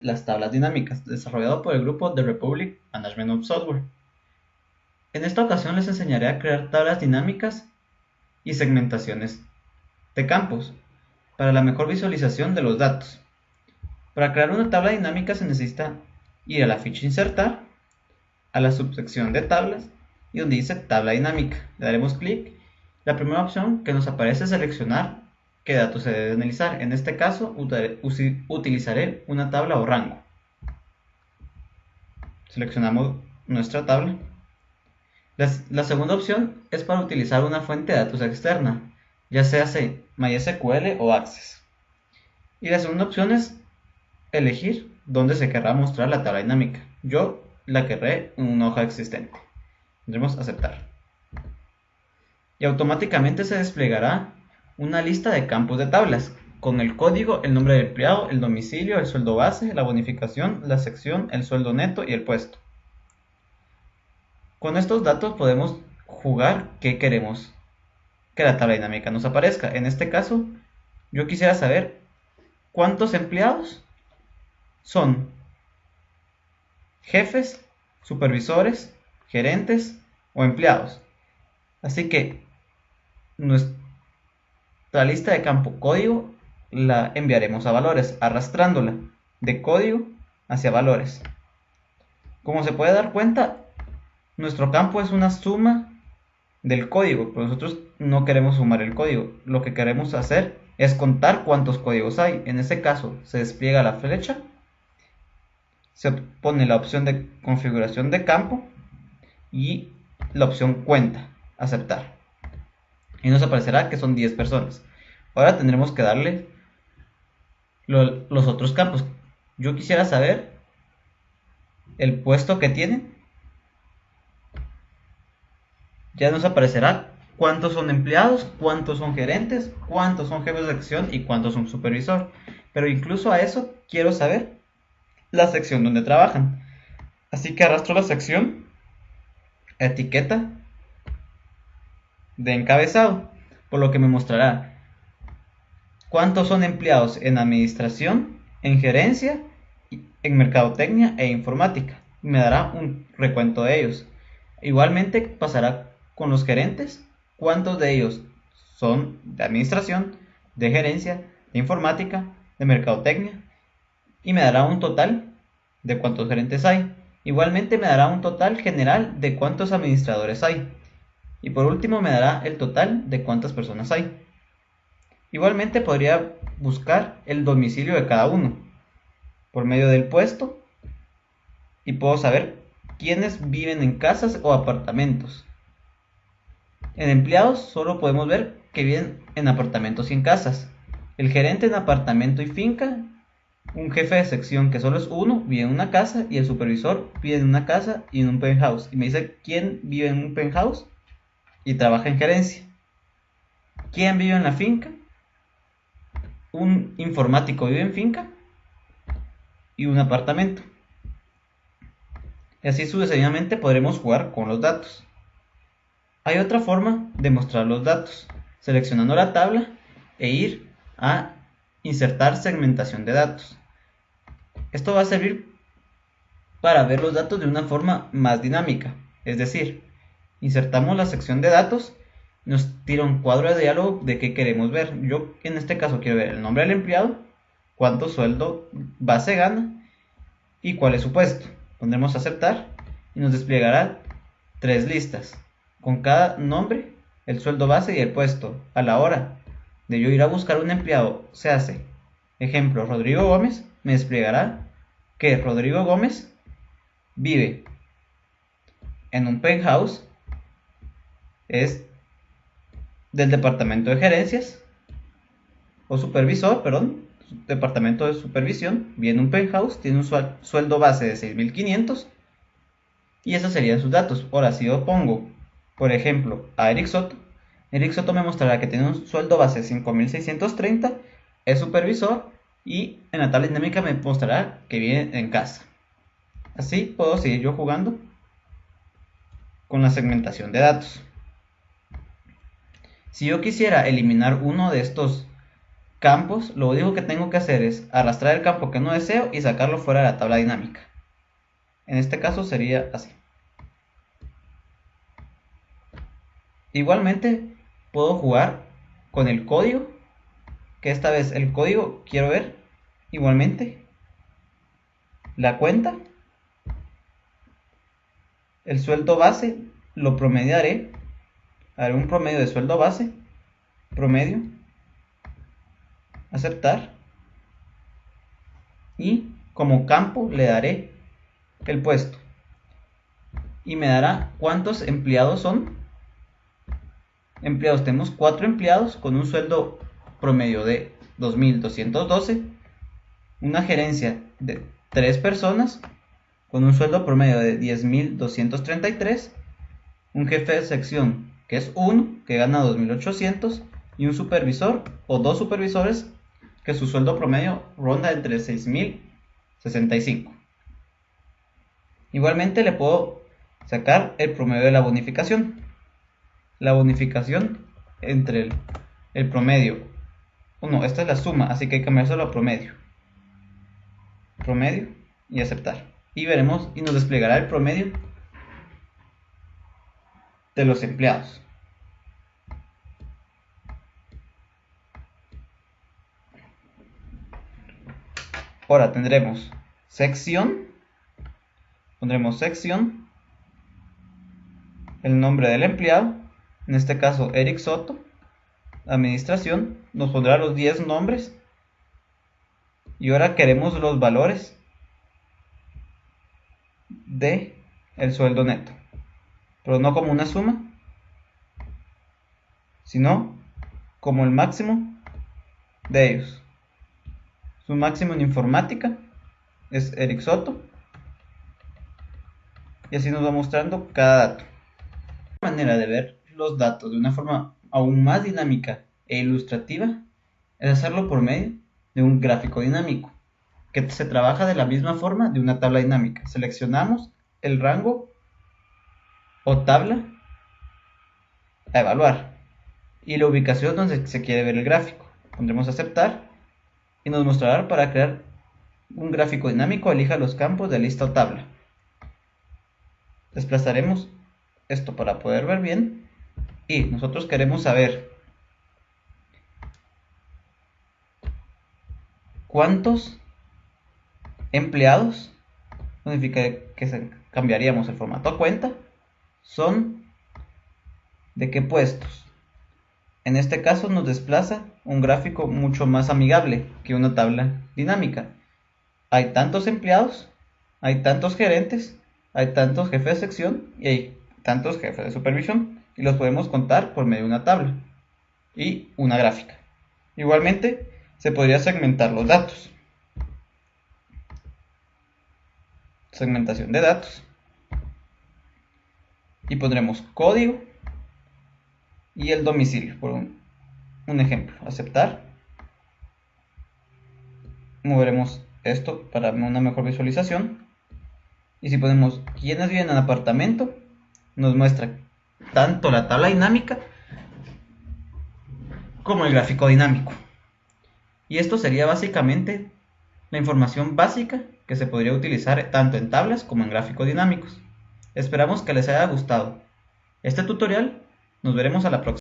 Las tablas dinámicas, desarrollado por el grupo The Republic Management of Software. En esta ocasión les enseñaré a crear tablas dinámicas y segmentaciones de campos para la mejor visualización de los datos. Para crear una tabla dinámica se necesita ir a la ficha Insertar, a la subsección de tablas y donde dice tabla dinámica. Le daremos clic. La primera opción que nos aparece es seleccionar qué datos se debe analizar. En este caso utilizaré una tabla o rango. Seleccionamos nuestra tabla. La segunda opción es para utilizar una fuente de datos externa, ya sea MySQL o Access. Y la segunda opción es elegir dónde se querrá mostrar la tabla dinámica. Yo la querré en una hoja existente. Tendremos aceptar. Y automáticamente se desplegará una lista de campos de tablas, con el código, el nombre del empleado, el domicilio, el sueldo base, la bonificación, la sección, el sueldo neto y el puesto. Con estos datos podemos jugar qué queremos que la tabla dinámica nos aparezca. En este caso, yo quisiera saber cuántos empleados son jefes, supervisores, gerentes o empleados. Así que nuestra lista de campo código la enviaremos a valores, arrastrándola de código hacia valores. Como se puede dar cuenta, nuestro campo es una suma del código, pero nosotros no queremos sumar el código. Lo que queremos hacer es contar cuántos códigos hay. En este caso se despliega la flecha, se pone la opción de configuración de campo y la opción cuenta, aceptar. Y nos aparecerá que son 10 personas. Ahora tendremos que darle los otros campos. Yo quisiera saber el puesto que tienen. Ya nos aparecerá cuántos son empleados, cuántos son gerentes, cuántos son jefes de sección y cuántos son supervisor. Pero incluso a eso quiero saber la sección donde trabajan. Así que arrastro la sección, etiqueta de encabezado, por lo que me mostrará cuántos son empleados en administración, en gerencia, en mercadotecnia e informática. Me dará un recuento de ellos. Igualmente pasará con los gerentes, cuántos de ellos son de administración, de gerencia, de informática, de mercadotecnia, y me dará un total de cuántos gerentes hay. Igualmente me dará un total general de cuántos administradores hay. Y por último me dará el total de cuántas personas hay. Igualmente podría buscar el domicilio de cada uno por medio del puesto y puedo saber quiénes viven en casas o apartamentos. En empleados solo podemos ver que viven en apartamentos y en casas. El gerente en apartamento y finca, un jefe de sección que solo es uno, vive en una casa y el supervisor vive en una casa y en un penthouse. Y me dice quién vive en un penthouse y trabaja en gerencia. ¿Quién vive en la finca? Un informático vive en finca y un apartamento. Y así sucesivamente podremos jugar con los datos. Hay otra forma de mostrar los datos, seleccionando la tabla e ir a insertar segmentación de datos. Esto va a servir para ver los datos de una forma más dinámica, es decir, insertamos la sección de datos, nos tira un cuadro de diálogo de qué queremos ver. Yo en este caso quiero ver el nombre del empleado, cuánto sueldo base gana y cuál es su puesto. Pondremos aceptar y nos desplegará 3 listas con cada nombre, el sueldo base y el puesto. A la hora de yo ir a buscar un empleado, se hace, ejemplo, Rodrigo Gómez, me desplegará que Rodrigo Gómez vive en un penthouse, es del departamento de gerencias o supervisor, perdón, departamento de supervisión, vive en un penthouse, tiene un sueldo base de 6.500 y esos serían sus datos. Ahora, si yo pongo, por ejemplo, a Eric Soto me mostrará que tiene un sueldo base de 5.630, es supervisor y en la tabla dinámica me mostrará que vive en casa. Así puedo seguir yo jugando con la segmentación de datos. Si yo quisiera eliminar uno de estos campos, lo único que tengo que hacer es arrastrar el campo que no deseo y sacarlo fuera de la tabla dinámica. En este caso sería así. Igualmente puedo jugar con el código, que esta vez el código quiero ver igualmente la cuenta, el sueldo base lo promediaré, haré un promedio de sueldo base, promedio, aceptar, y como campo le daré el puesto y me dará cuántos empleados son. Empleados, tenemos 4 empleados con un sueldo promedio de 2.212, una gerencia de 3 personas con un sueldo promedio de 10.233, un jefe de sección que es 1, que gana 2.800, y un supervisor o 2 supervisores que su sueldo promedio ronda entre 6.065. Igualmente le puedo sacar el promedio de la bonificación. La bonificación entre el promedio, no, esta es la suma, así que hay que cambiárselo a promedio. Promedio y aceptar. Y veremos y nos desplegará el promedio de los empleados. Ahora tendremos sección, pondremos sección, el nombre del empleado, en este caso Eric Soto, administración, nos pondrá los 10 nombres, y ahora queremos los valores de el sueldo neto, pero no como una suma, sino como el máximo de ellos. Su máximo en informática es Eric Soto, y así nos va mostrando cada dato. Una manera de ver los datos de una forma aún más dinámica e ilustrativa es hacerlo por medio de un gráfico dinámico, que se trabaja de la misma forma de una tabla dinámica. Seleccionamos el rango o tabla a evaluar y la ubicación donde se quiere ver el gráfico. Pondremos aceptar y nos mostrará para crear un gráfico dinámico. Elija los campos de lista o tabla. Desplazaremos esto para poder ver bien, y nosotros queremos saber cuántos empleados, significa que cambiaríamos el formato a cuenta, son de qué puestos. En este caso nos desplaza un gráfico mucho más amigable que una tabla dinámica. Hay tantos empleados, hay tantos gerentes, hay tantos jefes de sección y hay tantos jefes de supervisión, y los podemos contar por medio de una tabla y una gráfica. Igualmente se podría segmentar los datos. Segmentación de datos, y pondremos código y el domicilio por un ejemplo. Aceptar. Moveremos esto para una mejor visualización, y si ponemos quienes viven en apartamento, nos muestra tanto la tabla dinámica como el gráfico dinámico. Y esto sería básicamente la información básica que se podría utilizar tanto en tablas como en gráficos dinámicos. Esperamos que les haya gustado este tutorial. Nos veremos a la próxima.